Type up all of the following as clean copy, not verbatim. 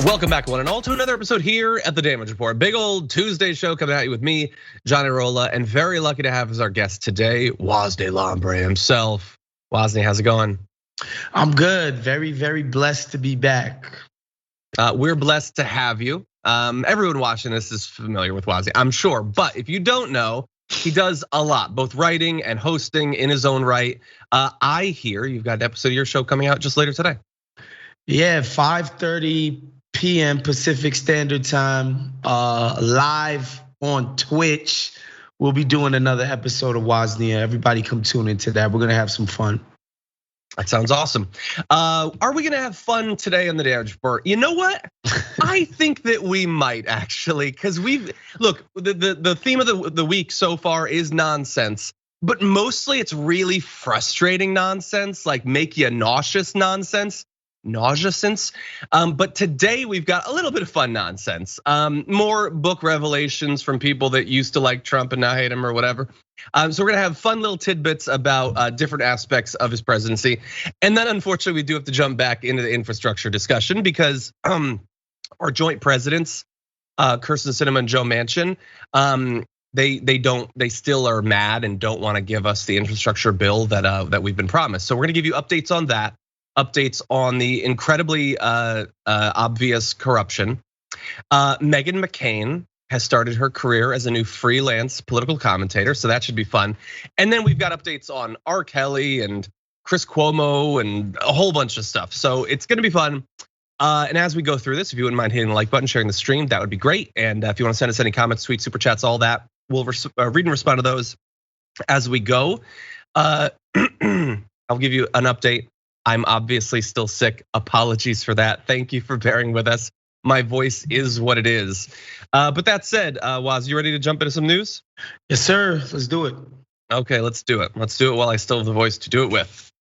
Welcome back, one and all, to another episode here at the Damage Report. Big old Tuesday show coming at you with me, Johnny Rolla, and very lucky to have as our guest today, Wosny Lambre himself. Wosny, how's it going? I'm good. Very, very blessed to be back. We're blessed to have you. Everyone watching this is familiar with Wosny, I'm sure. But if you don't know, he does a lot, both writing and hosting in his own right. I hear you've got an episode of your show coming out just later today. Yeah, 5:30 p.m. Pacific Standard Time, live on Twitch. We'll be doing another episode of Wosny. Everybody come tune into that. We're gonna have some fun. That sounds awesome. Are we gonna have fun today on the Damage Report? You know what? I think that we might actually, because the theme of the week so far is nonsense, but mostly it's really frustrating nonsense, like make you nauseous nonsense. But today we've got a little bit of fun nonsense. More book revelations from people that used to like Trump and now hate him or whatever. So we're gonna have fun little tidbits about different aspects of his presidency. And then unfortunately we do have to jump back into the infrastructure discussion because our joint presidents, Kyrsten Sinema and Joe Manchin, they still are mad and don't wanna give us the infrastructure bill that we've been promised. So we're gonna give you updates on that. Updates on the incredibly obvious corruption. Meghan McCain has started her career as a new freelance political commentator, so that should be fun. And then we've got updates on R. Kelly and Chris Cuomo and a whole bunch of stuff. So it's gonna be fun. And as we go through this, if you wouldn't mind hitting the like button, sharing the stream, that would be great. And if you wanna send us any comments, tweets, super chats, all that, we'll read and respond to those as we go. I'll give you an update. I'm obviously still sick. Apologies for that. Thank you for bearing with us. My voice is what it is. But that said, Woz, you ready to jump into some news? Yes, sir. Let's do it. Okay, let's do it. Let's do it while I still have the voice to do it with.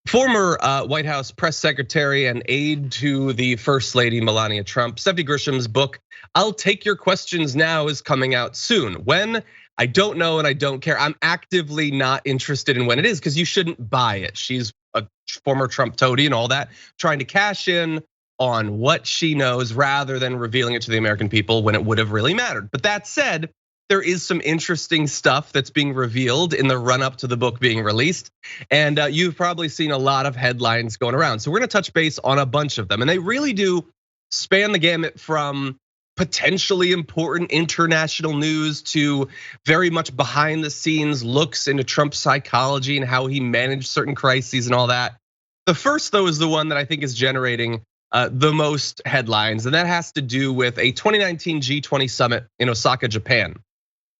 Former White House press secretary and aide to the First Lady Melania Trump, Stephanie Grisham's book, I'll Take Your Questions Now, is coming out soon. When? I don't know and I don't care. I'm actively not interested in when it is because you shouldn't buy it. She's a former Trump toady and all that, trying to cash in on what she knows rather than revealing it to the American people when it would have really mattered. But that said, there is some interesting stuff that's being revealed in the run up to the book being released. And you've probably seen a lot of headlines going around. So we're gonna touch base on a bunch of them. And they really do span the gamut from potentially important international news to very much behind the scenes looks into Trump's psychology and how he managed certain crises and all that. The first though is the one that I think is generating the most headlines, and that has to do with a 2019 G20 summit in Osaka, Japan.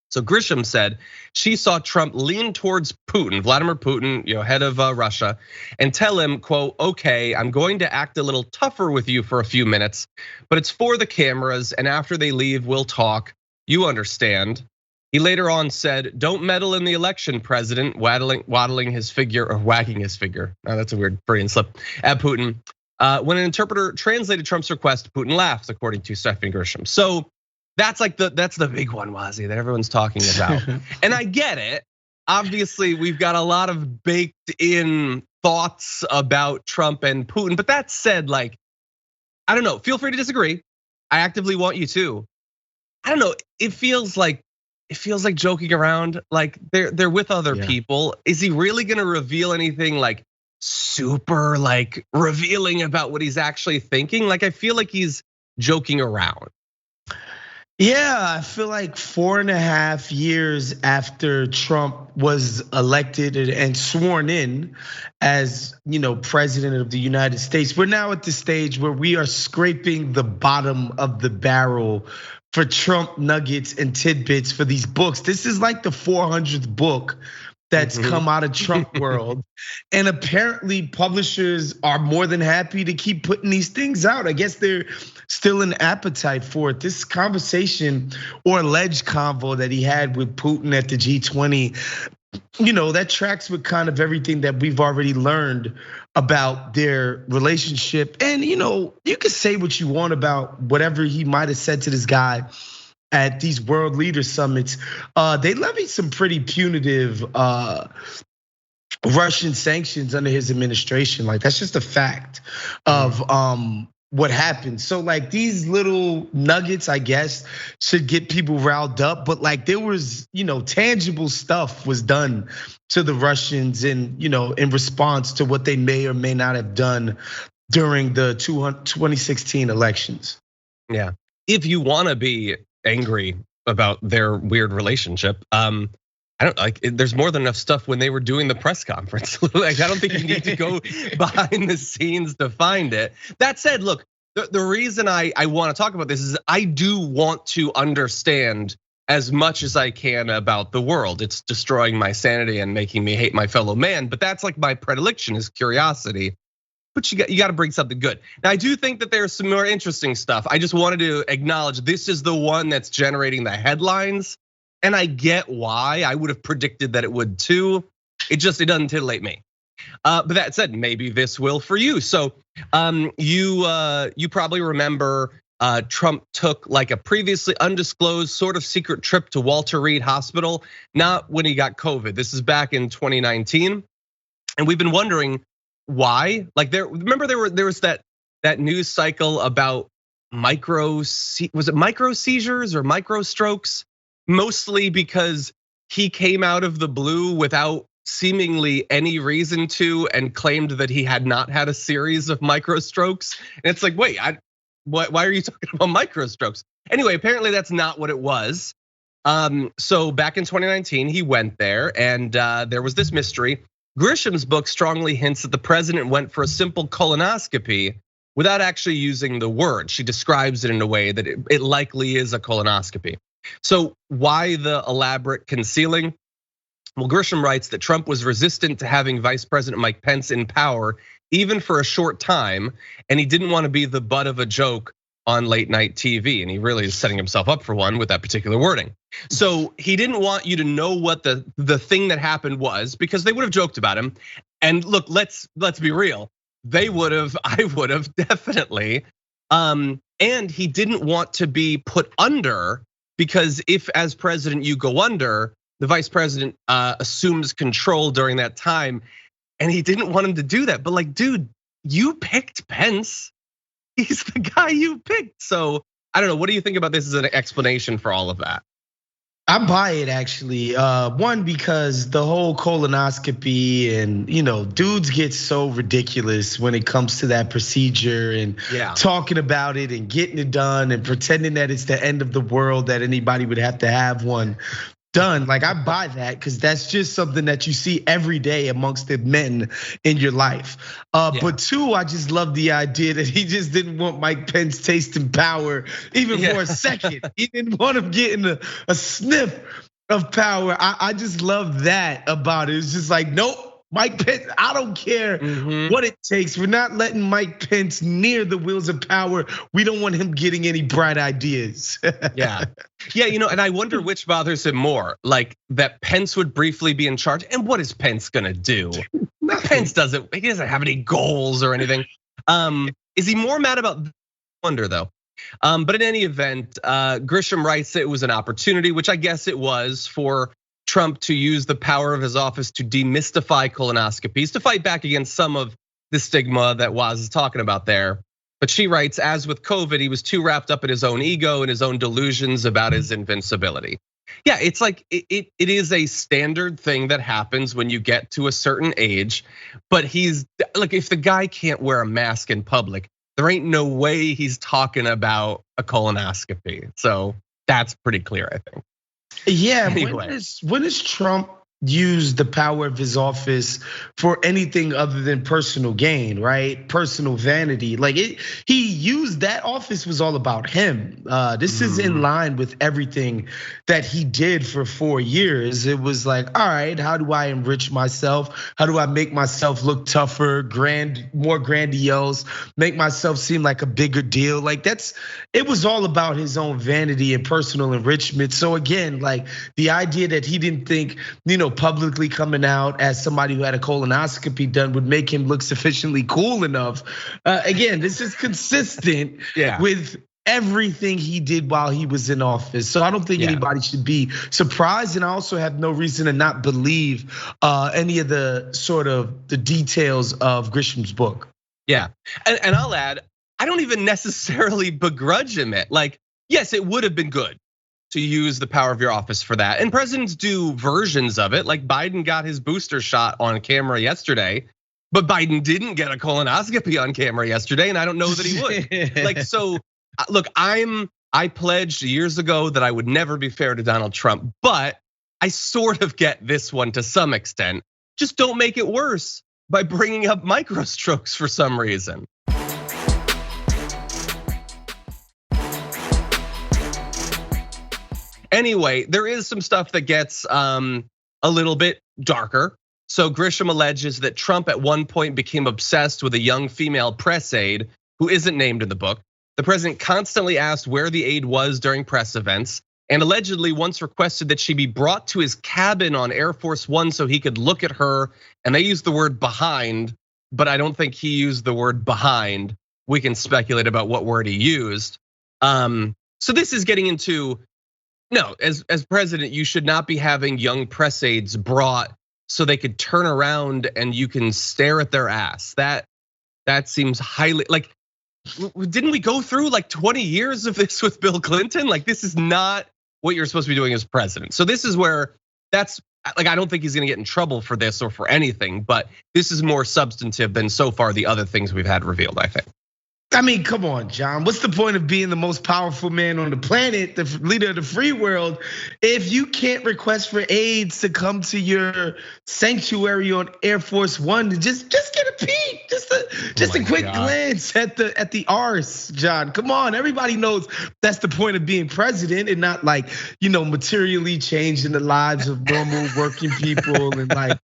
So Grisham said she saw Trump lean towards Putin, Vladimir Putin, head of Russia, and tell him, quote, okay, I'm going to act a little tougher with you for a few minutes, but it's for the cameras, and after they leave, we'll talk. You understand. He later on said, don't meddle in the election, President, wagging his figure. Oh, that's a weird Freudian slip at Putin. When an interpreter translated Trump's request, Putin laughed, according to Stephanie Grisham. So that's the big one, Wosny, that everyone's talking about. And I get it. Obviously, we've got a lot of baked in thoughts about Trump and Putin. But that said, I don't know, feel free to disagree. I actively want you to. I don't know, it feels like joking around, like they're with other people. Is he really gonna reveal anything super revealing about what he's actually thinking? I feel like he's joking around. Yeah, I feel like 4.5 years after Trump was elected and sworn in as, president of the United States, we're now at the stage where we are scraping the bottom of the barrel for Trump nuggets and tidbits for these books. This is like the 400th book that's come out of Trump world. And apparently publishers are more than happy to keep putting these things out. I guess there's still an appetite for it. This conversation or alleged convo that he had with Putin at the G20, that tracks with kind of everything that we've already learned about their relationship. And you can say what you want about whatever he might have said to this guy at these world leader summits. They levied some pretty punitive Russian sanctions under his administration. That's just a fact of what happened. So like these little nuggets, I guess, should get people riled up. But like there was, tangible stuff was done to the Russians in response to what they may or may not have done during the 2016 elections. Yeah. If you want to be angry about their weird relationship, I don't like. There's more than enough stuff when they were doing the press conference. Like, I don't think you need to go behind the scenes to find it. That said, look, the reason I want to talk about this is I do want to understand as much as I can about the world. It's destroying my sanity and making me hate my fellow man. But that's like my predilection is curiosity. But you got to bring something good. Now, I do think that there's some more interesting stuff. I just wanted to acknowledge this is the one that's generating the headlines. And I get why. I would have predicted that it would too. It doesn't titillate me. But that said, maybe this will for you. So you probably remember Trump took like a previously undisclosed sort of secret trip to Walter Reed Hospital, not when he got COVID. This is back in 2019. And we've been wondering why. Like there was that news cycle about micro seizures or micro strokes? Mostly because he came out of the blue without seemingly any reason to and claimed that he had not had a series of micro strokes. And it's like, wait, why are you talking about micro strokes? Anyway, apparently that's not what it was. So back in 2019, he went there and there was this mystery. Grisham's book strongly hints that the president went for a simple colonoscopy without actually using the word. She describes it in a way that it likely is a colonoscopy. So why the elaborate concealing? Well, Grisham writes that Trump was resistant to having Vice President Mike Pence in power, even for a short time, and he didn't want to be the butt of a joke on late night TV, and he really is setting himself up for one with that particular wording. So he didn't want you to know what the thing that happened was, because they would have joked about him. And look, let's be real. They would have, I would have definitely. And he didn't want to be put under. Because if as president you go under, the vice president assumes control during that time. And he didn't want him to do that. But like, dude, you picked Pence. He's the guy you picked. So I don't know, what do you think about this as an explanation for all of that? I buy it actually. One, because the whole colonoscopy and dudes get so ridiculous when it comes to that procedure and talking about it and getting it done and pretending that it's the end of the world that anybody would have to have one done. Like I buy that because that's just something that you see every day amongst the men in your life. But two, I just love the idea that he just didn't want Mike Pence tasting power even for a second. He didn't want him getting a sniff of power. I just love that about it. It's just like, nope. Mike Pence, I don't care what it takes. We're not letting Mike Pence near the wheels of power. We don't want him getting any bright ideas. Yeah, and I wonder which bothers him more, like that Pence would briefly be in charge. And what is Pence gonna do? Pence doesn't have any goals or anything. Is he more mad about? I wonder though. But in any event, Grisham writes that it was an opportunity, which I guess it was, for Trump to use the power of his office to demystify colonoscopies, to fight back against some of the stigma that Woz is talking about there. But she writes, as with COVID, he was too wrapped up in his own ego and his own delusions about his invincibility. Yeah, it's like it is a standard thing that happens when you get to a certain age. But look, if the guy can't wear a mask in public, there ain't no way he's talking about a colonoscopy. So that's pretty clear, I think. Yeah, anyway. When is Trump use the power of his office for anything other than personal gain, right? Personal vanity. Like he used that office was all about him. This is in line with everything that he did for 4 years. It was like, all right, how do I enrich myself? How do I make myself look tougher, more grandiose, make myself seem like a bigger deal? Like it was all about his own vanity and personal enrichment. So again, like the idea that he didn't think, publicly coming out as somebody who had a colonoscopy done would make him look sufficiently cool enough. Again, this is consistent with everything he did while he was in office. So I don't think anybody should be surprised. And I also have no reason to not believe any of the sort of the details of Grisham's book. Yeah, and I'll add, I don't even necessarily begrudge him it. Like, yes, it would have been good to use the power of your office for that. And presidents do versions of it. Like Biden got his booster shot on camera yesterday, but Biden didn't get a colonoscopy on camera yesterday, and I don't know that he would. Like, so look, I pledged years ago that I would never be fair to Donald Trump, but I sort of get this one to some extent. Just don't make it worse by bringing up microstrokes for some reason. Anyway, there is some stuff that gets a little bit darker. So Grisham alleges that Trump at one point became obsessed with a young female press aide who isn't named in the book. The president constantly asked where the aide was during press events, and allegedly once requested that she be brought to his cabin on Air Force One so he could look at her. And they used the word behind, but I don't think he used the word behind. We can speculate about what word he used. So this is getting into, no, as president, you should not be having young press aides brought so they could turn around and you can stare at their ass. That seems highly, like, didn't we go through like 20 years of this with Bill Clinton? Like, this is not what you're supposed to be doing as president. So this is where that's like, I don't think he's gonna get in trouble for this or for anything, but this is more substantive than so far the other things we've had revealed, I think. I mean, come on, John. What's the point of being the most powerful man on the planet, the leader of the free world, if you can't request for aides to come to your sanctuary on Air Force One to just get a peek, just a quick glance at the arse, John? Come on, everybody knows that's the point of being president, and not like, materially changing the lives of normal working people and like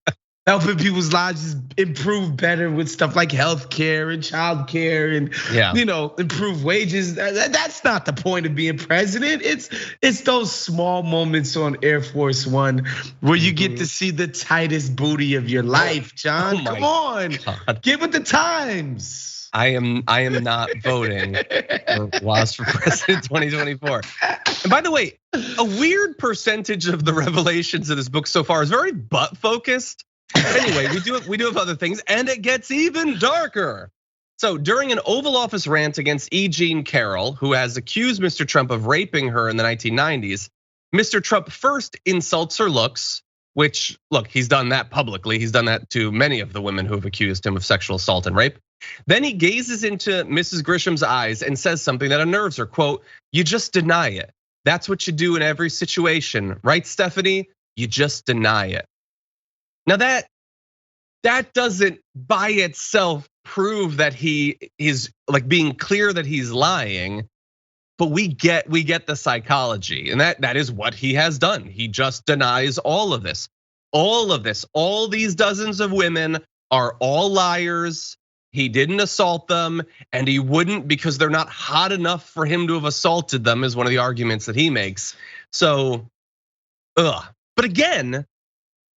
helping people's lives improve better with stuff like healthcare and childcare and improve wages. That's not the point of being president. It's those small moments on Air Force One where you get to see the tightest booty of your life, John. Come on, get with the times. I am not voting for Was for president 2024. And by the way, a weird percentage of the revelations of this book so far is very butt focused. Anyway, we do have other things, and it gets even darker. So during an Oval Office rant against E. Jean Carroll, who has accused Mr. Trump of raping her in the 1990s, Mr. Trump first insults her looks, which, look, he's done that publicly. He's done that to many of the women who have accused him of sexual assault and rape. Then he gazes into Mrs. Grisham's eyes and says something that unnerves her, quote, "You just deny it. That's what you do in every situation, right, Stephanie? You just deny it." Now that doesn't by itself prove that he is like being clear that he's lying, but we get the psychology, and that is what he has done. He just denies all of this. All these dozens of women are all liars. He didn't assault them, and he wouldn't because they're not hot enough for him to have assaulted them, is one of the arguments that he makes. So, but again,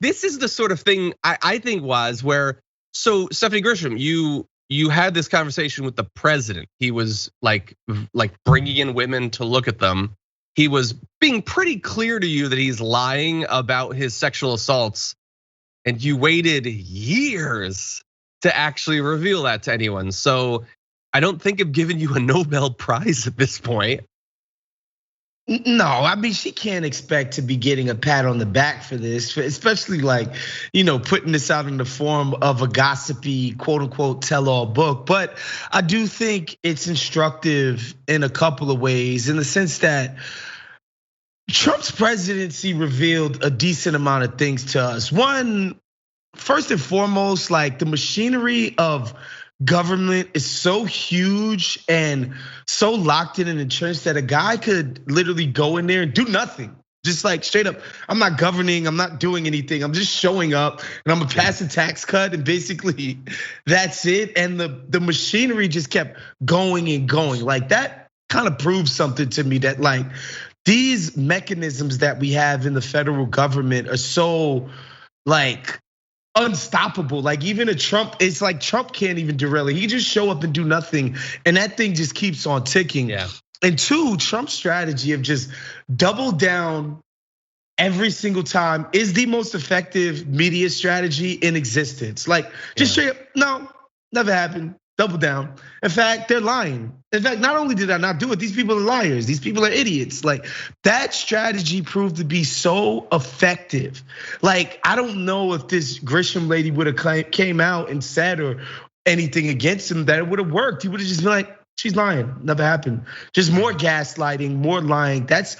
this is the sort of thing I think was where, so Stephanie Grisham, you had this conversation with the president. He was like bringing in women to look at them. He was being pretty clear to you that he's lying about his sexual assaults, and you waited years to actually reveal that to anyone. So I don't think I've given you a Nobel Prize at this point. No, I mean, she can't expect to be getting a pat on the back for this, especially like, putting this out in the form of a gossipy, quote unquote, tell-all book. But I do think it's instructive in a couple of ways, in the sense that Trump's presidency revealed a decent amount of things to us. One, first and foremost, like the machinery of government is so huge and so locked in and entrenched that a guy could literally go in there and do nothing. Just like straight up, I'm not governing, I'm not doing anything, I'm just showing up and I'm gonna pass a tax cut, and basically that's it. And the machinery just kept going and going. Like that kind of proves something to me, that like these mechanisms that we have in the federal government are so like unstoppable. Like even a Trump, it's like Trump can't even derail it. He just show up and do nothing, and that thing just keeps on ticking. Yeah. And two, Trump's strategy of just double down every single time is the most effective media strategy in existence. Like just straight up, no, never happened. double down. In fact, they're lying. In fact, not only did I not do it, these people are liars. These people are idiots. Like, that strategy proved to be so effective. Like, I don't know if this Grisham lady would have came out and said or anything against him that it would have worked. He would have just been like, she's lying, never happened. Just more gaslighting, more lying. That's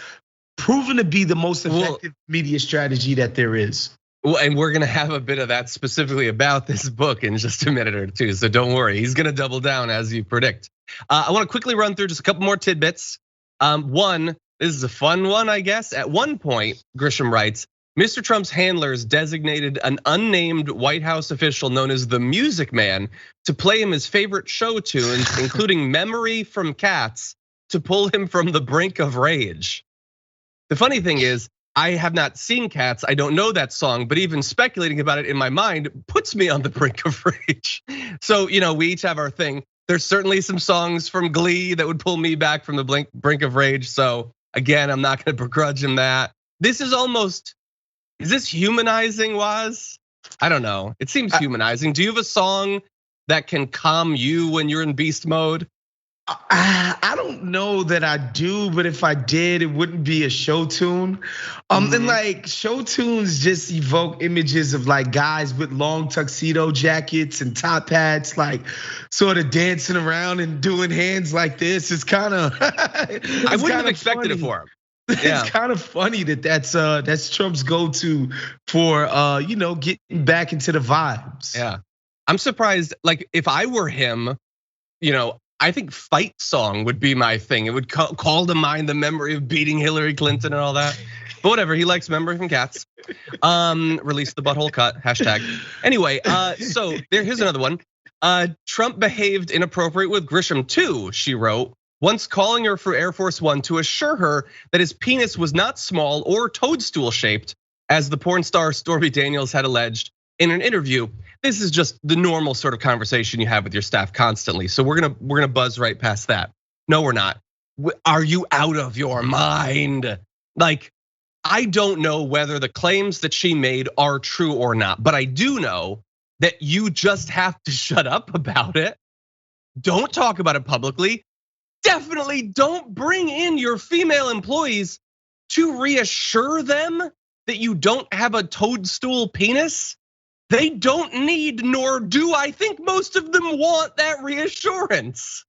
proven to be the most effective media strategy that there is. Well, and we're gonna have a bit of that specifically about this book in just a minute or two, so don't worry. He's gonna double down as you predict. I wanna quickly run through just a couple more tidbits. One, this is a fun one, I guess. At one point, Grisham writes, Mr. Trump's handlers designated an unnamed White House official known as the Music Man to play him his favorite show tunes, including Memory from Cats, to pull him from the brink of rage. The funny thing is, I have not seen Cats, I don't know that song, but even speculating about it in my mind puts me on the brink of rage. So, we each have our thing. There's certainly some songs from Glee that would pull me back from the brink of rage. So again, I'm not gonna begrudge him that. This is this humanizing, Woz? I don't know, it seems humanizing. Do you have a song that can calm you when you're in beast mode? I don't know that I do, but if I did, it wouldn't be a show tune. And like show tunes just evoke images of like guys with long tuxedo jackets and top hats, like sort of dancing around and doing hands like this. It's kind of I wouldn't have expected it for him. Yeah. It's kind of funny that's Trump's go-to for getting back into the vibes. Yeah, I'm surprised. Like if I were him, I think fight song would be my thing. It would call to mind the memory of beating Hillary Clinton and all that. But whatever, he likes Memory from Cats. Release the butthole cut, hashtag. Anyway, so here's another one. Trump behaved inappropriate with Grisham too, she wrote, once calling her for Air Force One to assure her that his penis was not small or toadstool shaped, as the porn star Stormy Daniels had alleged in an interview. This is just the normal sort of conversation you have with your staff constantly. So we're gonna buzz right past that. No, we're not. Are you out of your mind? Like, I don't know whether the claims that she made are true or not, but I do know that you just have to shut up about it. Don't talk about it publicly. Definitely don't bring in your female employees to reassure them that you don't have a toadstool penis. They don't need, nor do I think most of them want that reassurance.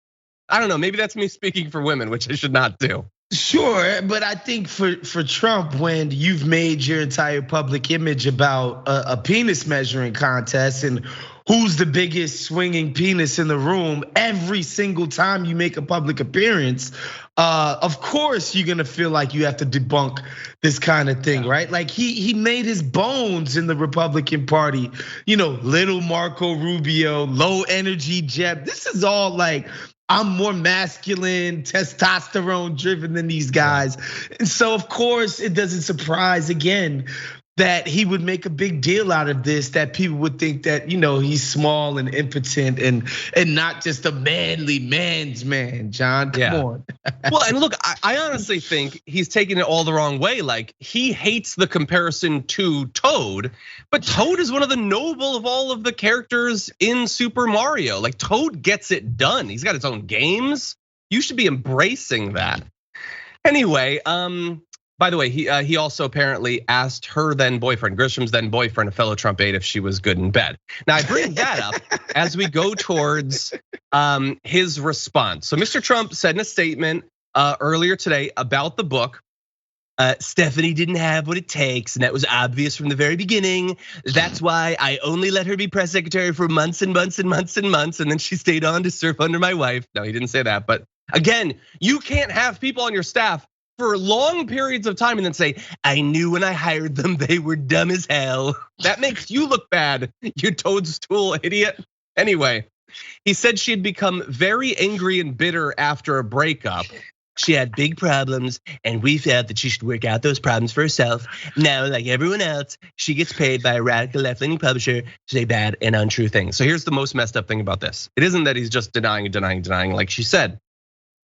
I don't know, maybe that's me speaking for women, which I should not do. Sure, but I think for Trump, when you've made your entire public image about a penis measuring contest and who's the biggest swinging penis in the room, every single time you make a public appearance, of course you're gonna feel like you have to debunk this kind of thing, right? Like he made his bones in the Republican Party, little Marco Rubio, low energy Jeb. This is all like, I'm more masculine, testosterone driven than these guys. And so of course it doesn't surprise again that he would make a big deal out of this, that people would think that, he's small and impotent and not just a manly man's man, John, come on. Well, and look, I honestly think he's taking it all the wrong way. Like he hates the comparison to Toad, but Toad is one of the noble of all of the characters in Super Mario. Like Toad gets it done. He's got his own games. You should be embracing that. Anyway, by the way, he also apparently asked her then boyfriend, Grisham's then boyfriend, a fellow Trump aide, if she was good in bed. Now I bring that up as we go towards his response. So Mr. Trump said in a statement earlier today about the book, Stephanie didn't have what it takes, and that was obvious from the very beginning. That's why I only let her be press secretary for months and months and months and months, and then she stayed on to serve under my wife. No, he didn't say that, but again, you can't have people on your staff for long periods of time and then say, I knew when I hired them they were dumb as hell. That makes you look bad, you toadstool idiot. Anyway, he said she had become very angry and bitter after a breakup. She had big problems and we felt that she should work out those problems for herself. Now, like everyone else, she gets paid by a radical left-leaning publisher to say bad and untrue things. So here's the most messed up thing about this. It isn't that he's just denying like she said.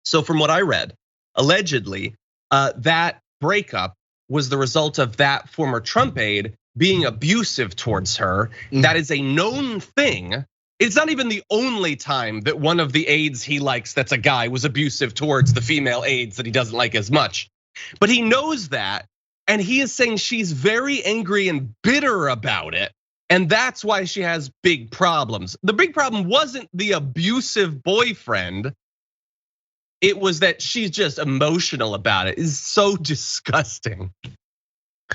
So from what I read, allegedly, that breakup was the result of that former Trump aide being abusive towards her. That is a known thing It's not even the only time that one of the aides he likes that's a guy was abusive towards the female aides that he doesn't like as much. But he knows that, and he is saying she's very angry and bitter about it. And that's why she has big problems. The big problem wasn't the abusive boyfriend. It was that she's just emotional about it. It's so disgusting.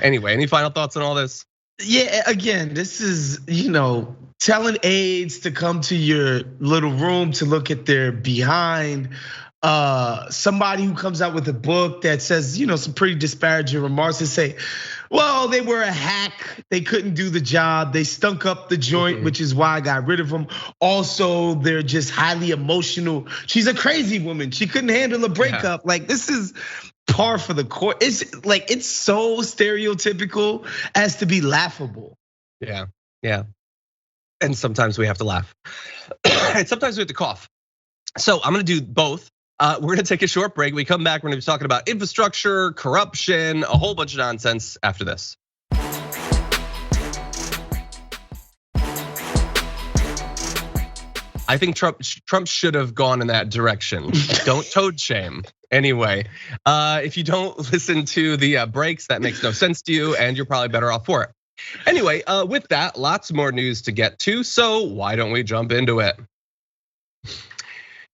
Anyway, any final thoughts on all this? Yeah, again, this is, telling aides to come to your little room to look at their behind. Somebody who comes out with a book that says, some pretty disparaging remarks and say, well, they were a hack. They couldn't do the job. They stunk up the joint, which is why I got rid of them. Also, they're just highly emotional. She's a crazy woman. She couldn't handle a breakup. Yeah. Like, this is par for the course. It's so stereotypical as to be laughable. Yeah. And sometimes we have to laugh. And sometimes we have to cough. So I'm gonna do both. We're gonna take a short break. We come back, we're gonna be talking about infrastructure, corruption, a whole bunch of nonsense after this. I think Trump should have gone in that direction. Don't toad shame. Anyway, if you don't listen to the breaks, that makes no sense to you, and you're probably better off for it. Anyway, with that, lots more news to get to, so why don't we jump into it?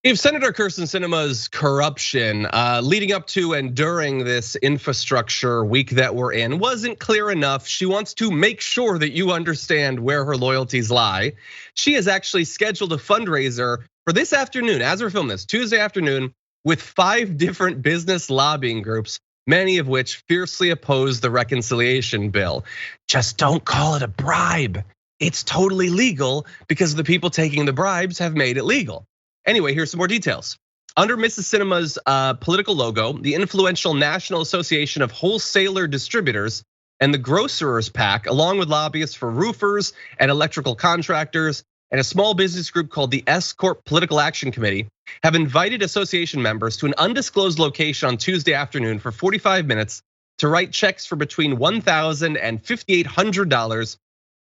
If Senator Kyrsten Sinema's corruption leading up to and during this infrastructure week that we're in wasn't clear enough, she wants to make sure that you understand where her loyalties lie. She has actually scheduled a fundraiser for this afternoon, as we're filming this, Tuesday afternoon, with 5 different business lobbying groups, many of which fiercely oppose the reconciliation bill. Just don't call it a bribe. It's totally legal because the people taking the bribes have made it legal. Anyway, here's some more details. Under Mrs. Sinema's political logo, the influential National Association of Wholesaler Distributors and the Grocers PAC, along with lobbyists for roofers and electrical contractors, and a small business group called the S Corp Political Action Committee, have invited association members to an undisclosed location on Tuesday afternoon for 45 minutes to write checks for between $1,000 and $5,800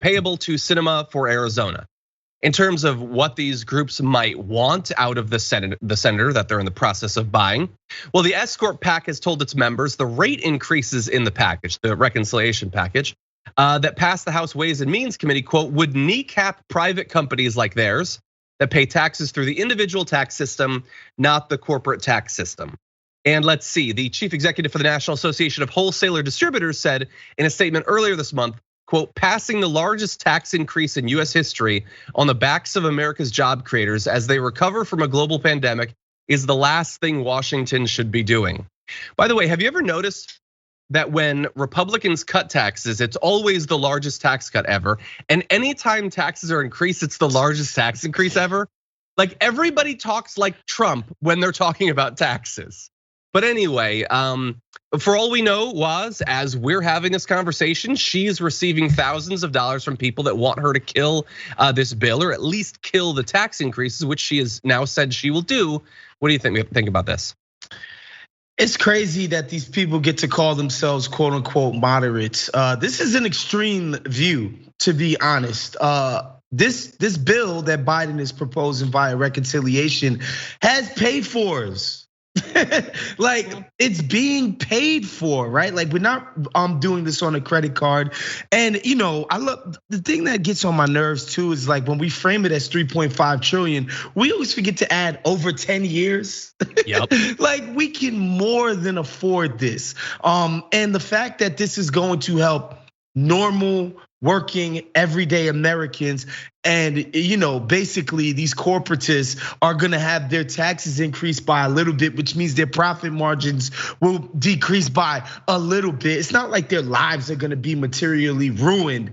payable to Sinema for Arizona. In terms of what these groups might want out of the senator that they're in the process of buying, well, the S Corp PAC has told its members the rate increases in the package, the reconciliation package, that passed the House Ways and Means Committee, quote, would kneecap private companies like theirs that pay taxes through the individual tax system, not the corporate tax system. And let's see, the chief executive for the National Association of Wholesaler Distributors said in a statement earlier this month, quote, passing the largest tax increase in US history on the backs of America's job creators as they recover from a global pandemic is the last thing Washington should be doing. By the way, have you ever noticed that when Republicans cut taxes, it's always the largest tax cut ever? And anytime taxes are increased, it's the largest tax increase ever. Like everybody talks like Trump when they're talking about taxes. But anyway, for all we know, as we're having this conversation, she's receiving thousands of dollars from people that want her to kill this bill, or at least kill the tax increases, which she has now said she will do. What do you think about this? It's crazy that these people get to call themselves quote unquote moderates. This is an extreme view, to be honest. This bill that Biden is proposing via reconciliation has pay fors. Like it's being paid for, right? Like we're not doing this on a credit card. And I love the thing that gets on my nerves too is like when we frame it as 3.5 trillion, we always forget to add over 10 years. Yep. Like we can more than afford this. And the fact that this is going to help normal working everyday Americans, and basically these corporatists are gonna have their taxes increased by a little bit, which means their profit margins will decrease by a little bit. It's not like their lives are gonna be materially ruined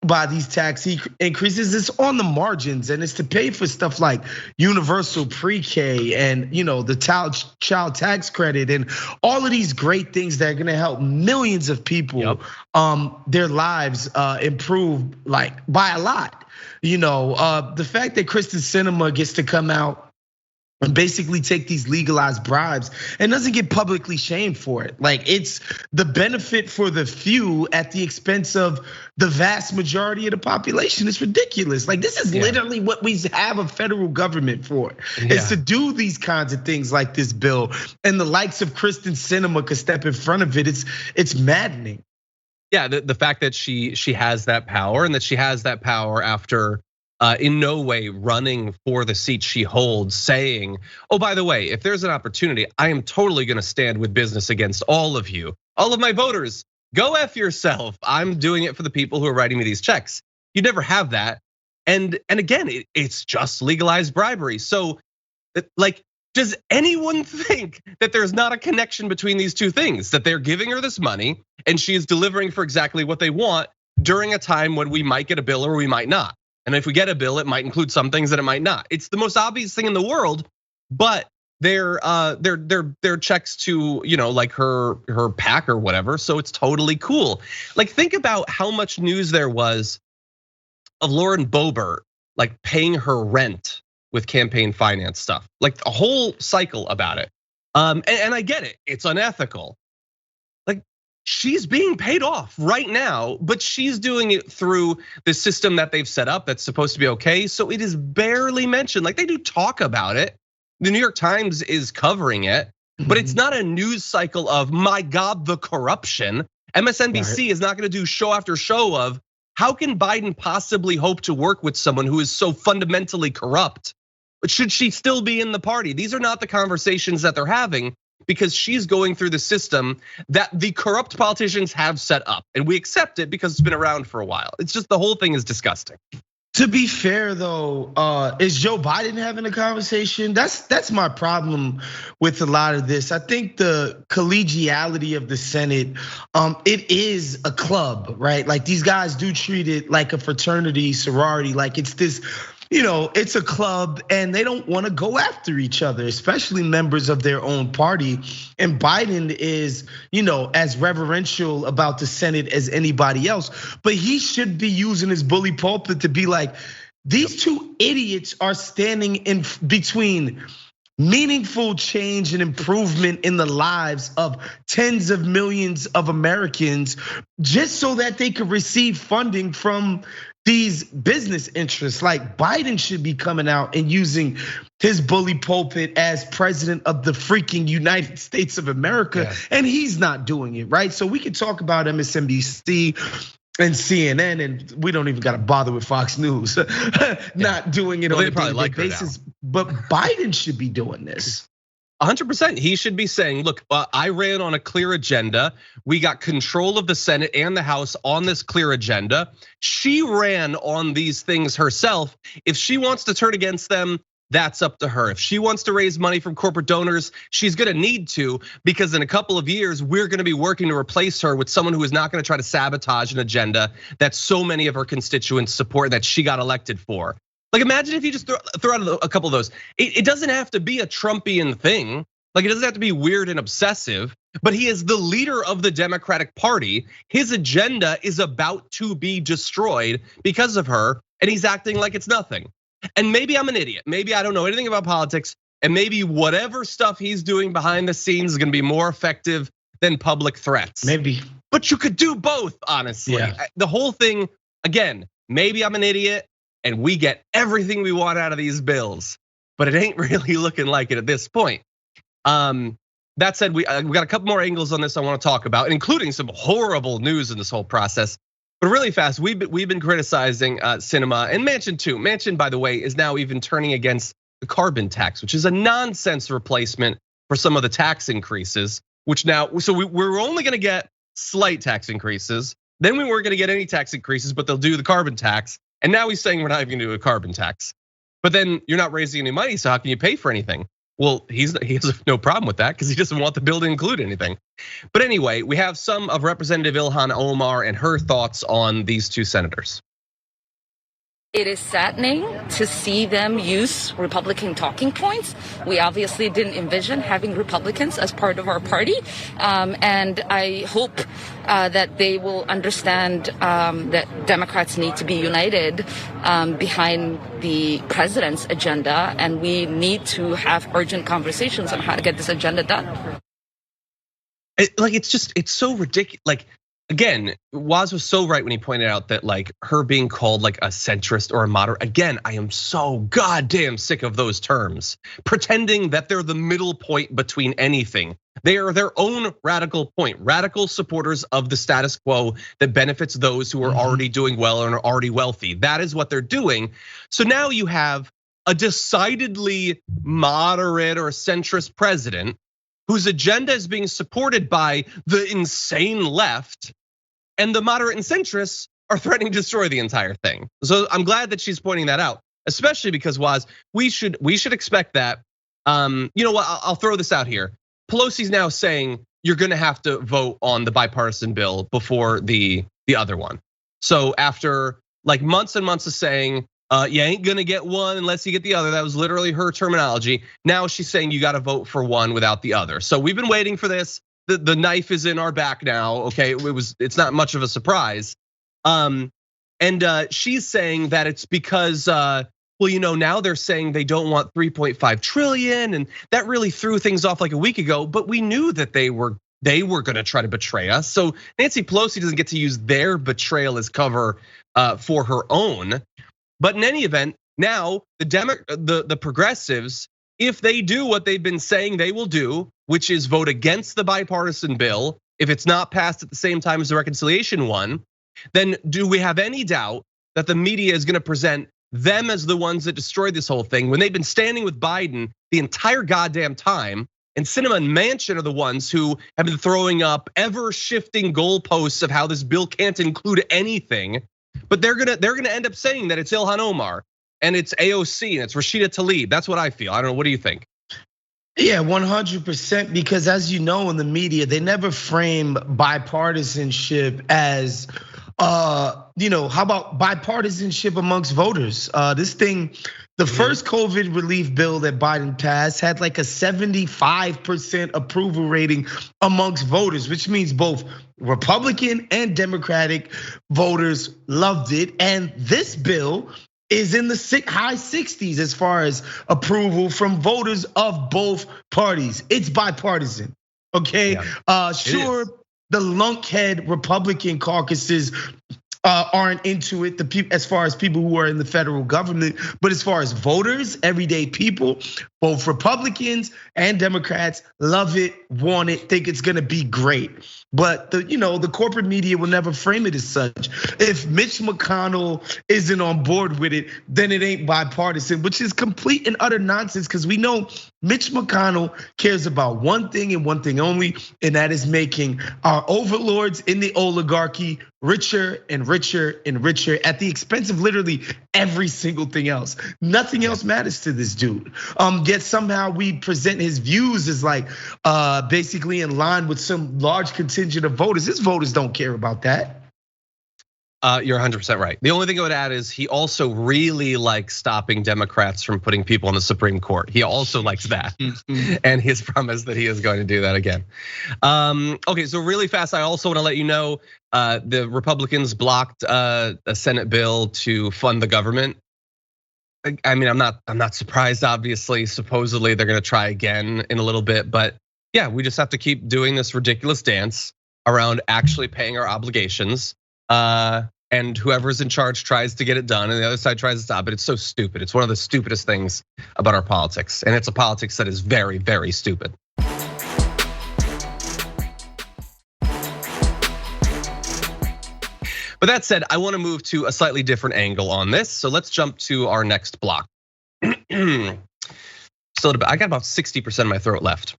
by these tax increases. It's on the margins, and it's to pay for stuff like universal pre-K and the child tax credit and all of these great things that are gonna help millions of people, yep, their lives improve like by a lot. The fact that Kyrsten Sinema gets to come out and basically take these legalized bribes and doesn't get publicly shamed for it. Like, it's the benefit for the few at the expense of the vast majority of the population. It's ridiculous. Like, this is literally what we have a federal government for. It's to do these kinds of things like this bill, and the likes of Kyrsten Sinema could step in front of it. It's maddening. Yeah, the fact that she has that power, and that she has that power after in no way running for the seat she holds, saying, oh, by the way, if there's an opportunity, I am totally gonna stand with business against all of you, all of my voters. Go F yourself. I'm doing it for the people who are writing me these checks. You never have that. And again, it's just legalized bribery. So, like, does anyone think that there's not a connection between these two things? That they're giving her this money and she is delivering for exactly what they want during a time when we might get a bill or we might not. And if we get a bill, it might include some things that it might not. It's the most obvious thing in the world, but they're checks to, like her PAC or whatever. So it's totally cool. Like, think about how much news there was of Lauren Boebert, like, paying her rent with campaign finance stuff, like a whole cycle about it. And I get it, it's unethical. Like, she's being paid off right now, but she's doing it through the system that they've set up that's supposed to be okay. So it is barely mentioned. Like, they do talk about it. The New York Times is covering it, but it's not a news cycle of, my God, the corruption. MSNBC is not gonna do show after show of, how can Biden possibly hope to work with someone who is so fundamentally corrupt? But should she still be in the party? These are not the conversations that they're having, because she's going through the system that the corrupt politicians have set up. And we accept it because it's been around for a while. It's just, the whole thing is disgusting. To be fair though, is Joe Biden having a conversation? That's my problem with a lot of this. I think the collegiality of the Senate, it is a club, right? Like, these guys do treat it like a fraternity, sorority, like it's this, it's a club, and they don't want to go after each other, especially members of their own party. And Biden is, as reverential about the Senate as anybody else, but he should be using his bully pulpit to be like, these two idiots are standing in between meaningful change and improvement in the lives of tens of millions of Americans, just so that they could receive funding from these business interests. Like, Biden should be coming out and using his bully pulpit as president of the freaking United States of America, and he's not doing it, right? So we could talk about MSNBC and CNN, and we don't even gotta bother with Fox News not doing it on a daily basis. But Biden should be doing this. 100%, he should be saying, look, I ran on a clear agenda. We got control of the Senate and the House on this clear agenda. She ran on these things herself. If she wants to turn against them, that's up to her. If she wants to raise money from corporate donors, she's gonna need to, because in a couple of years, we're gonna be working to replace her with someone who is not gonna try to sabotage an agenda that so many of her constituents support, that she got elected for. Like, imagine if you just throw out a couple of those. It doesn't have to be a Trumpian thing. Like, it doesn't have to be weird and obsessive, but he is the leader of the Democratic Party. His agenda is about to be destroyed because of her, and he's acting like it's nothing. And maybe I'm an idiot. Maybe I don't know anything about politics, and maybe whatever stuff he's doing behind the scenes is gonna be more effective than public threats. Maybe. But you could do both, honestly. The whole thing, again, maybe I'm an idiot, and we get everything we want out of these bills, but it ain't really looking like it at this point. That said, we got a couple more angles on this I want to talk about, including some horrible news in this whole process. But really fast, we've been criticizing Sinema and Manchin too. Manchin, by the way, is now even turning against the carbon tax, which is a nonsense replacement for some of the tax increases. Which now, so we're only going to get slight tax increases. Then we weren't going to get any tax increases, but they'll do the carbon tax. And now he's saying we're not even gonna do a carbon tax. But then you're not raising any money, so how can you pay for anything? Well, he has no problem with that, because he doesn't want the bill to include anything. But anyway, we have some of Representative Ilhan Omar and her thoughts on these two senators. It is saddening to see them use Republican talking points. We obviously didn't envision having Republicans as part of our party. And I hope that they will understand that Democrats need to be united behind the president's agenda. And we need to have urgent conversations on how to get this agenda done. It's so ridiculous. Like, again, Woz was so right when he pointed out that like her being called like a centrist or a moderate. Again, I am so goddamn sick of those terms. Pretending that they're the middle point between anything. They are their own radical point. Radical supporters of the status quo that benefits those who are already doing well and are already wealthy. That is what they're doing. So now you have a decidedly moderate or centrist president whose agenda is being supported by the insane left, and the moderate and centrists are threatening to destroy the entire thing. So I'm glad that she's pointing that out, especially because Woz, we should expect that. You know what? I'll throw this out here. Pelosi's now saying you're going to have to vote on the bipartisan bill before the other one. So after like months and months of saying, you ain't gonna get one unless you get the other. That was literally her terminology. Now she's saying you gotta vote for one without the other. So we've been waiting for this. The knife is in our back now, okay? It's not much of a surprise. And she's saying that it's because, well, you know, now they're saying they don't want 3.5 trillion, and that really threw things off like a week ago, but we knew that they were gonna try to betray us. So Nancy Pelosi doesn't get to use their betrayal as cover for her own. But in any event, now the progressives, if they do what they've been saying they will do, which is vote against the bipartisan bill, if it's not passed at the same time as the reconciliation one, then do we have any doubt that the media is gonna present them as the ones that destroyed this whole thing when they've been standing with Biden the entire goddamn time? And Sinema and Manchin are the ones who have been throwing up ever shifting goalposts of how this bill can't include anything. But they're gonna end up saying that it's Ilhan Omar and it's AOC and it's Rashida Tlaib. That's what I feel. I don't know. What do you think? Yeah, 100%. Because as you know, in the media, they never frame bipartisanship as, you know, how about bipartisanship amongst voters? This thing, the first COVID relief bill that Biden passed had like a 75% approval rating amongst voters, which means both Republican and Democratic voters loved it. And this bill is in the high 60s as far as approval from voters of both parties. It's bipartisan, okay? Yeah, sure, the lunkhead Republican caucuses aren't into it, as far as people who are in the federal government, but as far as voters, everyday people, both Republicans and Democrats love it, want it, think it's gonna be great. But the corporate media will never frame it as such. If Mitch McConnell isn't on board with it, then it ain't bipartisan, which is complete and utter nonsense, because we know Mitch McConnell cares about one thing and one thing only, and that is making our overlords in the oligarchy richer and richer and richer at the expense of literally every single thing else. Nothing else matters to this dude. Yet somehow we present his views as like basically in line with some large contingent of voters. His voters don't care about that. You're 100% right. The only thing I would add is he also really likes stopping Democrats from putting people on the Supreme Court. He also likes that, and his promise that he is going to do that again. Okay, so really fast, I also want to let you know the Republicans blocked a Senate bill to fund the government. I mean, I'm not surprised. Obviously, supposedly they're going to try again in a little bit, but yeah, we just have to keep doing this ridiculous dance around actually paying our obligations. And whoever's in charge tries to get it done and the other side tries to stop it. It's so stupid. It's one of the stupidest things about our politics. And it's a politics that is very, very stupid. But that said, I want to move to a slightly different angle on this. So let's jump to our next block. So I got about 60% of my throat left.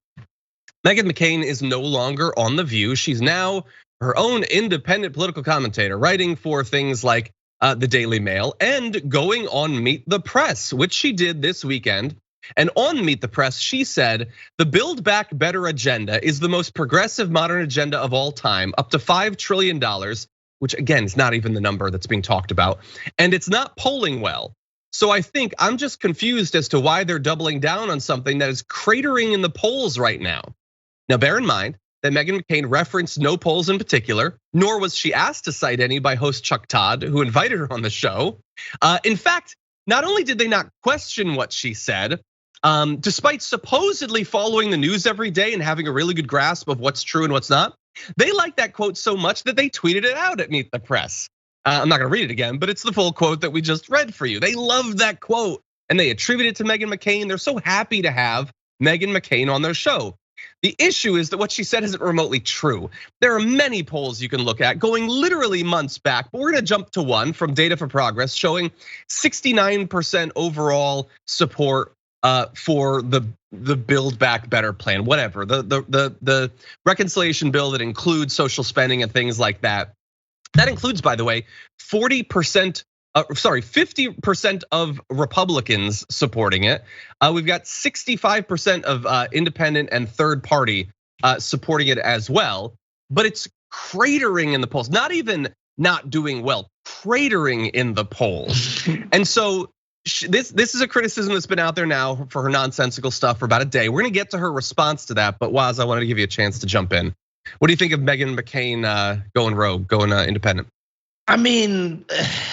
Meghan McCain is no longer on The View. She's now her own independent political commentator, writing for things like the Daily Mail and going on Meet the Press, which she did this weekend. And on Meet the Press, she said, the Build Back Better agenda is the most progressive modern agenda of all time, up to $5 trillion. which again is not even the number that's being talked about, and it's not polling well. So I think I'm just confused as to why they're doubling down on something that is cratering in the polls right now. Now, bear in mind that Meghan McCain referenced no polls in particular, nor was she asked to cite any by host Chuck Todd, who invited her on the show. In fact, not only did they not question what she said, despite supposedly following the news every day and having a really good grasp of what's true and what's not, they liked that quote so much that they tweeted it out at Meet the Press. I'm not gonna read it again, but it's the full quote that we just read for you. They loved that quote and they attribute it to Meghan McCain. They're so happy to have Meghan McCain on their show. The issue is that what she said isn't remotely true. There are many polls you can look at going literally months back, but we're gonna jump to one from Data for Progress showing 69% overall support for the Build Back Better plan, whatever, the reconciliation bill that includes social spending and things like that. That includes, by the way, 50% of Republicans supporting it. We've got 65% of independent and third party supporting it as well. But it's cratering in the polls, not even not doing well, cratering in the polls. And so this is a criticism that's been out there now for her nonsensical stuff for about a day. We're gonna get to her response to that, but Woz, I wanted to give you a chance to jump in. What do you think of Meghan McCain going rogue, going independent? I mean,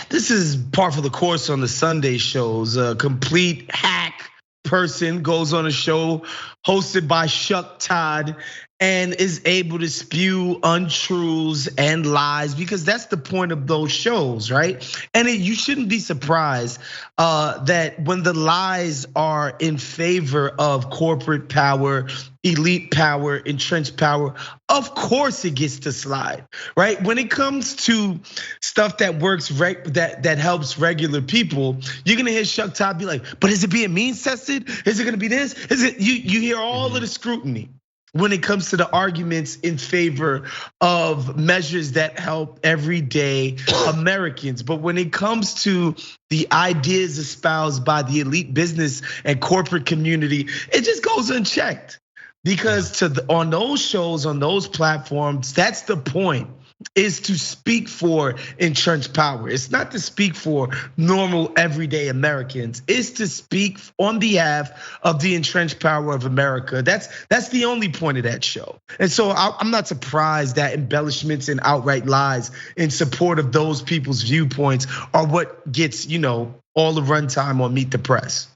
this is par for the course on the Sunday shows. A complete hack person goes on a show hosted by Chuck Todd and is able to spew untruths and lies, because that's the point of those shows, right? And you shouldn't be surprised that when the lies are in favor of corporate power, elite power, entrenched power, of course it gets to slide, right? When it comes to stuff that works, that helps regular people, you're gonna hear Chuck Todd be like, but is it being means tested? Is it gonna be this? Is it, you hear all of the scrutiny when it comes to the arguments in favor of measures that help everyday Americans. But when it comes to the ideas espoused by the elite business and corporate community, it just goes unchecked. Because on those shows, on those platforms, that's the point, is to speak for entrenched power. It's not to speak for normal everyday Americans. It's to speak on behalf of the entrenched power of America. That's the only point of that show. And so I'm not surprised that embellishments and outright lies in support of those people's viewpoints are what gets, all the runtime on Meet the Press.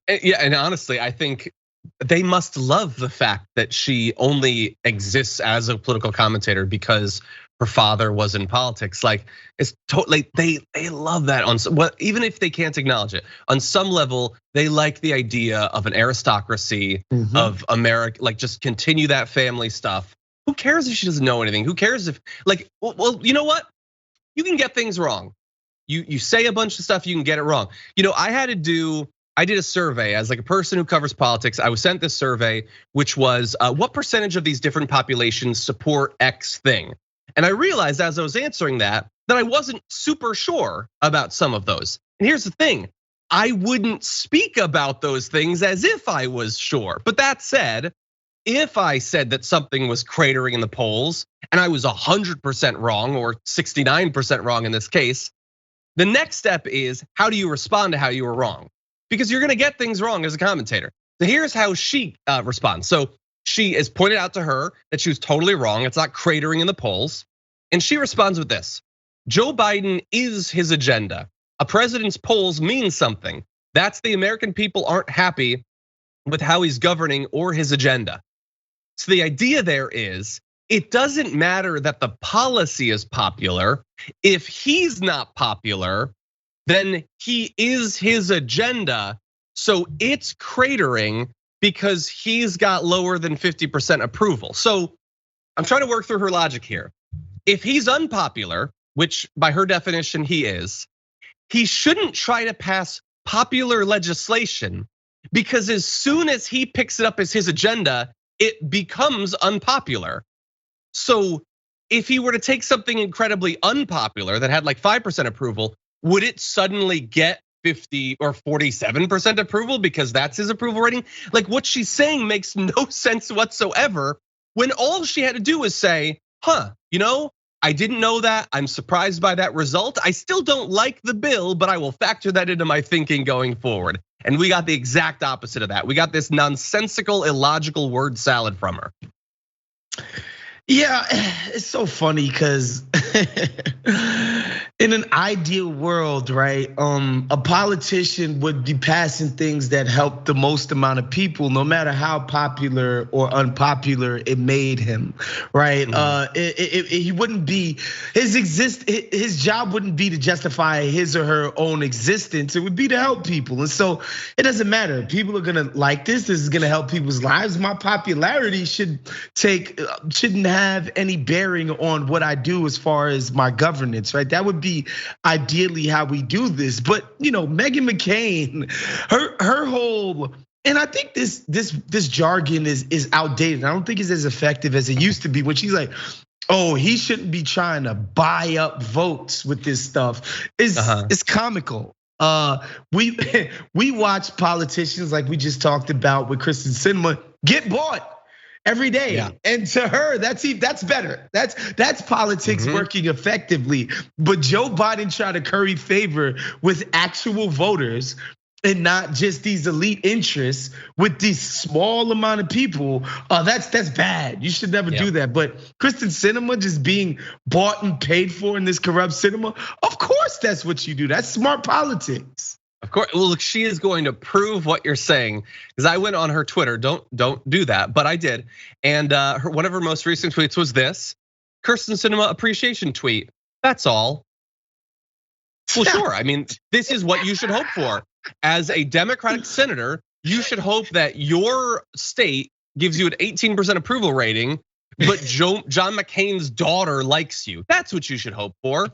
Yeah, and honestly, I think they must love the fact that she only exists as a political commentator because her father was in politics. Like, it's totally, they love that on some, even if they can't acknowledge it. On some level, they like the idea of an aristocracy of America, like just continue that family stuff. Who cares if she doesn't know anything? Who cares if, like, well, you know what? You can get things wrong. You say a bunch of stuff, you can get it wrong. I did a survey as like a person who covers politics. I was sent this survey, which was what percentage of these different populations support X thing? And I realized as I was answering that I wasn't super sure about some of those. And here's the thing, I wouldn't speak about those things as if I was sure. But that said, if I said that something was cratering in the polls and I was 100% wrong or 69% wrong in this case, the next step is how do you respond to how you were wrong? Because you're gonna get things wrong as a commentator. So here's how she responds. So she is pointed out to her that she was totally wrong. It's not cratering in the polls. And she responds with this: Joe Biden is his agenda. A president's polls mean something. That's the American people aren't happy with how he's governing or his agenda. So the idea there is, it doesn't matter that the policy is popular. If he's not popular, then he is his agenda. So it's cratering because he's got lower than 50% approval. So I'm trying to work through her logic here. If he's unpopular, which by her definition he is, he shouldn't try to pass popular legislation, because as soon as he picks it up as his agenda, it becomes unpopular. So if he were to take something incredibly unpopular that had like 5% approval, would it suddenly get 50 or 47% approval because that's his approval rating? Like, what she's saying makes no sense whatsoever, when all she had to do was say, I didn't know that. I'm surprised by that result. I still don't like the bill, but I will factor that into my thinking going forward. And we got the exact opposite of that. We got this nonsensical, illogical word salad from her. Yeah, it's so funny because in an ideal world, right? A politician would be passing things that help the most amount of people, no matter how popular or unpopular it made him, right? He wouldn't be his job wouldn't be to justify his or her own existence. It would be to help people, and so it doesn't matter. People are gonna like this. This is gonna help people's lives. My popularity shouldn't have any bearing on what I do as far as my governance, right? That would be ideally how we do this. But Meghan McCain, her whole, and I think this jargon is outdated. I don't think it's as effective as it used to be when she's like, oh, he shouldn't be trying to buy up votes with this stuff. It's comical. We watch politicians like we just talked about with Kyrsten Sinema get bought every day. Yeah. And to her, that's better. That's politics working effectively. But Joe Biden tried to curry favor with actual voters and not just these elite interests with these small amount of people. That's bad. You should never do that. But Kyrsten Sinema just being bought and paid for in this corrupt cinema, of course that's what you do. That's smart politics. Of course, well, look, she is going to prove what you're saying because I went on her Twitter. Don't do that, but I did. And one of her most recent tweets was this: Kyrsten Sinema appreciation tweet. That's all. Well, sure. I mean, this is what you should hope for. As a Democratic senator, you should hope that your state gives you an 18% approval rating, but John McCain's daughter likes you. That's what you should hope for.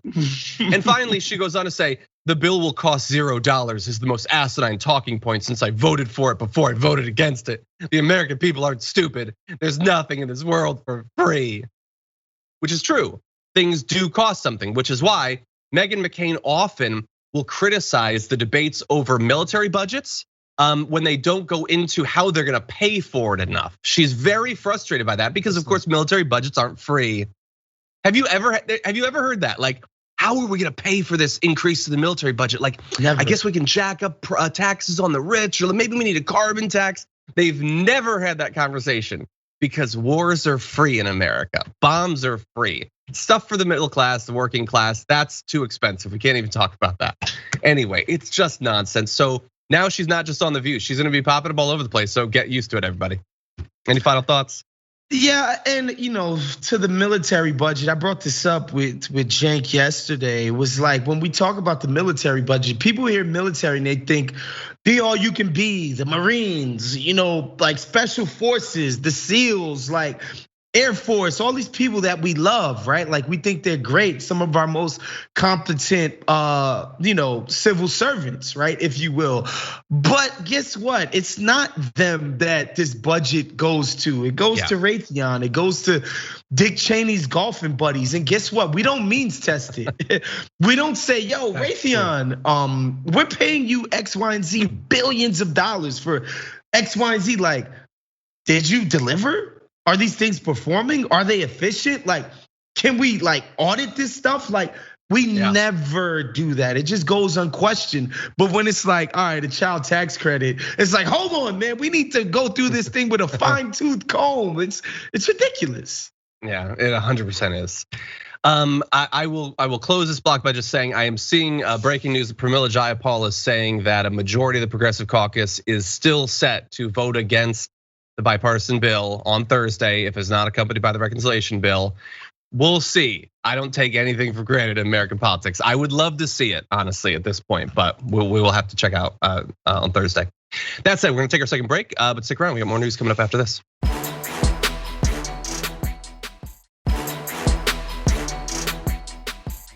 And finally, she goes on to say, the bill will cost $0 is the most asinine talking point since I voted for it before I voted against it. The American people aren't stupid. There's nothing in this world for free, which is true. Things do cost something, which is why Meghan McCain often will criticize the debates over military budgets when they don't go into how they're gonna pay for it enough. She's very frustrated by that because of course military budgets aren't free. Have you ever heard that? Like, how are we gonna pay for this increase to the military budget? Like, never. I guess we can jack up taxes on the rich, or maybe we need a carbon tax. They've never had that conversation because wars are free in America. Bombs are free. Stuff for the middle class, the working class, that's too expensive. We can't even talk about that. Anyway, it's just nonsense. So now she's not just on The View. She's gonna be popping up all over the place. So get used to it, everybody. Any final thoughts? Yeah, and to the military budget, I brought this up with Cenk yesterday. It was like when we talk about the military budget, people hear military and they think the all you can be, the Marines, like special forces, the SEALs, like Air Force, all these people that we love, right? Like we think they're great. Some of our most competent, civil servants, right, if you will. But guess what? It's not them that this budget goes to. It goes to Raytheon. It goes to Dick Cheney's golfing buddies. And guess what? We don't means test it. We don't say, yo, Raytheon, we're paying you X, Y, and Z billions of dollars for X, Y, and Z. Like, did you deliver? Are these things performing? Are they efficient? Like, can we audit this stuff? Like, we never do that. It just goes unquestioned. But when it's like, all right, a child tax credit, it's like, hold on, man, we need to go through this thing with a fine-tooth comb. It's ridiculous. Yeah, it 100% is. I will close this block by just saying I am seeing breaking news that Pramila Jayapal is saying that a majority of the Progressive Caucus is still set to vote against the bipartisan bill on Thursday if it's not accompanied by the reconciliation bill. We'll see. I don't take anything for granted in American politics. I would love to see it, honestly, at this point, but we will have to check out on Thursday. That said, we're gonna take our second break, but stick around. We got more news coming up after this.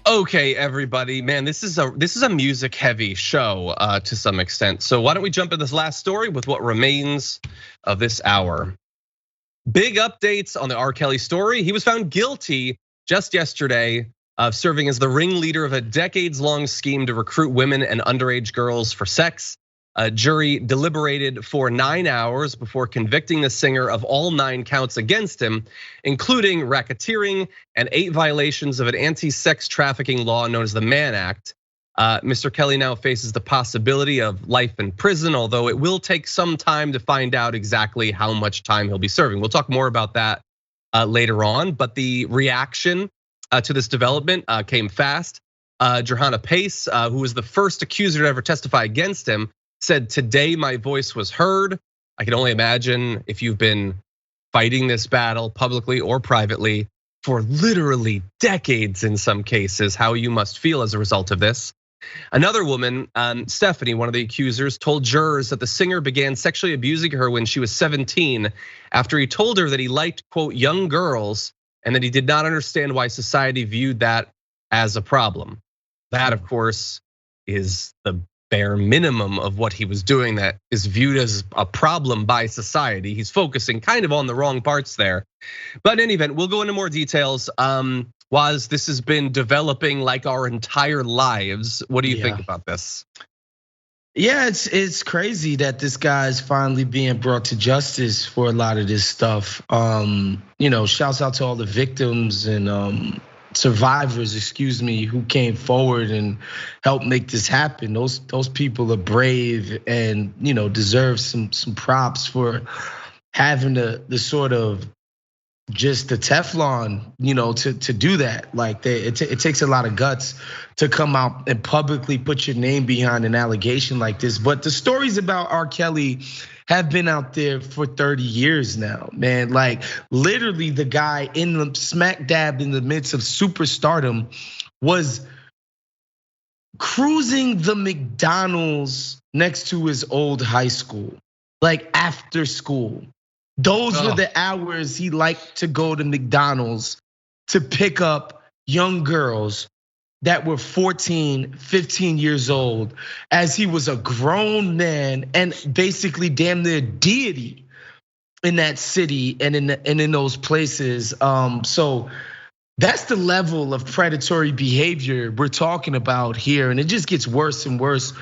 Okay, everybody, man, this is a music heavy show to some extent. So why don't we jump into this last story with what remains of this hour? Big updates on the R. Kelly story. He was found guilty just yesterday of serving as the ringleader of a decades-long scheme to recruit women and underage girls for sex. A jury deliberated for 9 hours before convicting the singer of all 9 counts against him, including racketeering and 8 violations of an anti-sex trafficking law known as the Mann Act. Mr. Kelly now faces the possibility of life in prison, although it will take some time to find out exactly how much time he'll be serving. We'll talk more about that later on, but the reaction to this development came fast. Johanna Pace, who was the first accuser to ever testify against him, said, "Today my voice was heard." I can only imagine if you've been fighting this battle publicly or privately for literally decades in some cases, how you must feel as a result of this. Another woman, Stephanie, one of the accusers, told jurors that the singer began sexually abusing her when she was 17 after he told her that he liked, quote, young girls, and that he did not understand why society viewed that as a problem. That, of course, is the bare minimum of what he was doing that is viewed as a problem by society. He's focusing kind of on the wrong parts there. But in any event, we'll go into more details. Woz, this has been developing like our entire lives. What do you think about this? Yeah, it's crazy that this guy is finally being brought to justice for a lot of this stuff. Shouts out to all the victims and survivors, excuse me, who came forward and helped make this happen. Those people are brave and deserve some props for having the sort of just the Teflon, to do that. Like it takes a lot of guts to come out and publicly put your name behind an allegation like this. But the stories about R. Kelly have been out there for 30 years now, man. Like literally the guy in the smack dab in the midst of superstardom was cruising the McDonald's next to his old high school, like after school. Those were the hours he liked to go to McDonald's to pick up young girls that were 14, 15 years old, as he was a grown man and basically damn near deity in that city and in those places. So that's the level of predatory behavior we're talking about here, and it just gets worse and worse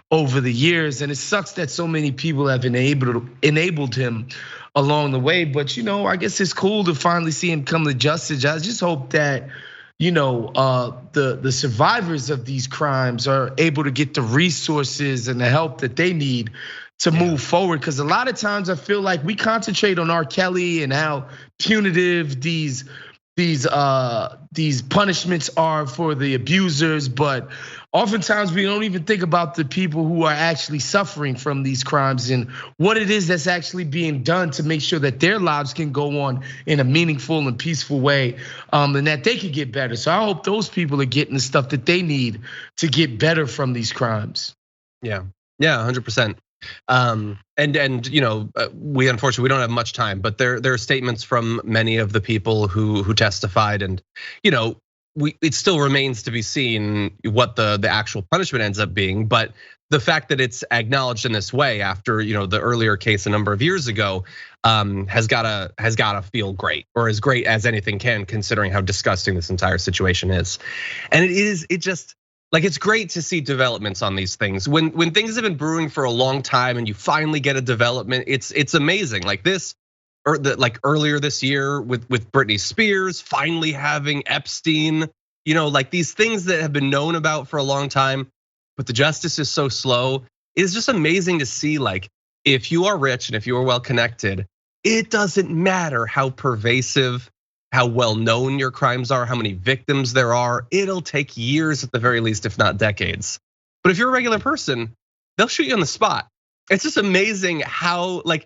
over the years. And it sucks that so many people have enabled him along the way. But I guess it's cool to finally see him come to justice. I just hope that the survivors of these crimes are able to get the resources and the help that they need to move forward. Because a lot of times I feel like we concentrate on R. Kelly and how punitive these punishments are for the abusers, but oftentimes we don't even think about the people who are actually suffering from these crimes and what it is that's actually being done to make sure that their lives can go on in a meaningful and peaceful way, and that they can get better. So I hope those people are getting the stuff that they need to get better from these crimes. Yeah, 100%. We unfortunately don't have much time, but there are statements from many of the people who testified, and it still remains to be seen what the actual punishment ends up being. But the fact that it's acknowledged in this way after the earlier case a number of years ago has gotta feel great, or as great as anything can, considering how disgusting this entire situation is. And it's great to see developments on these things. When things have been brewing for a long time and you finally get a development, it's amazing. Like this, or like earlier this year with Britney Spears finally having Epstein, like these things that have been known about for a long time, but the justice is so slow. It's just amazing to see, like, if you are rich and if you are well connected, it doesn't matter how pervasive, how well known your crimes are, how many victims there are. It'll take years at the very least, if not decades. But if you're a regular person, they'll shoot you on the spot. It's just amazing how, like,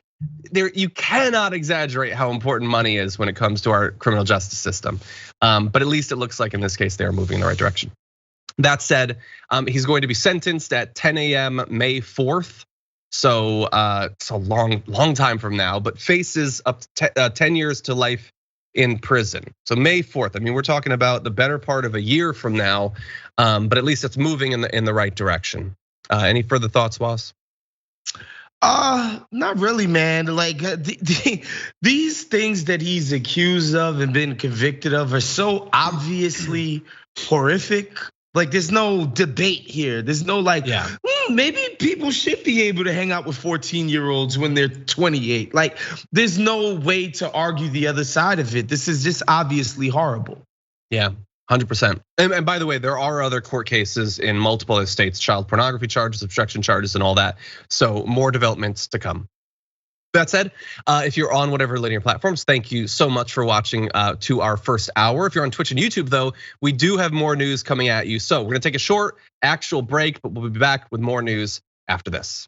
you cannot exaggerate how important money is when it comes to our criminal justice system. But at least it looks like in this case they are moving in the right direction. That said, he's going to be sentenced at 10 a.m. May 4th. So it's a long time from now, but faces up to 10 years to life in prison. So May 4th. I mean, we're talking about the better part of a year from now, but at least it's moving in the right direction. Any further thoughts, Woz? Not really, man. Like these things that he's accused of and been convicted of are so obviously horrific Like there's no debate here. There's no like, maybe people should be able to hang out with 14-year-olds when they're 28. Like there's no way to argue the other side of it. This is just obviously horrible. Yeah, 100%. And by the way, there are other court cases in multiple other states, child pornography charges, obstruction charges, and all that. So more developments to come. That said, if you're on whatever linear platforms, thank you so much for watching to our first hour. If you're on Twitch and YouTube, though, we do have more news coming at you. So we're gonna take a short actual break, but we'll be back with more news after this.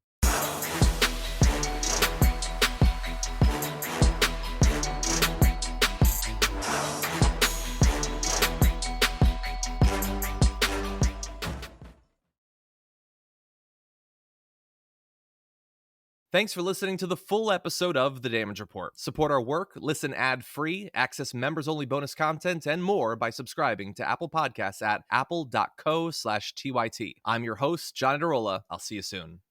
Thanks for listening to the full episode of The Damage Report. Support our work, listen ad-free, access members-only bonus content, and more by subscribing to Apple Podcasts at apple.co/TYT. I'm your host, John Adarola. I'll see you soon.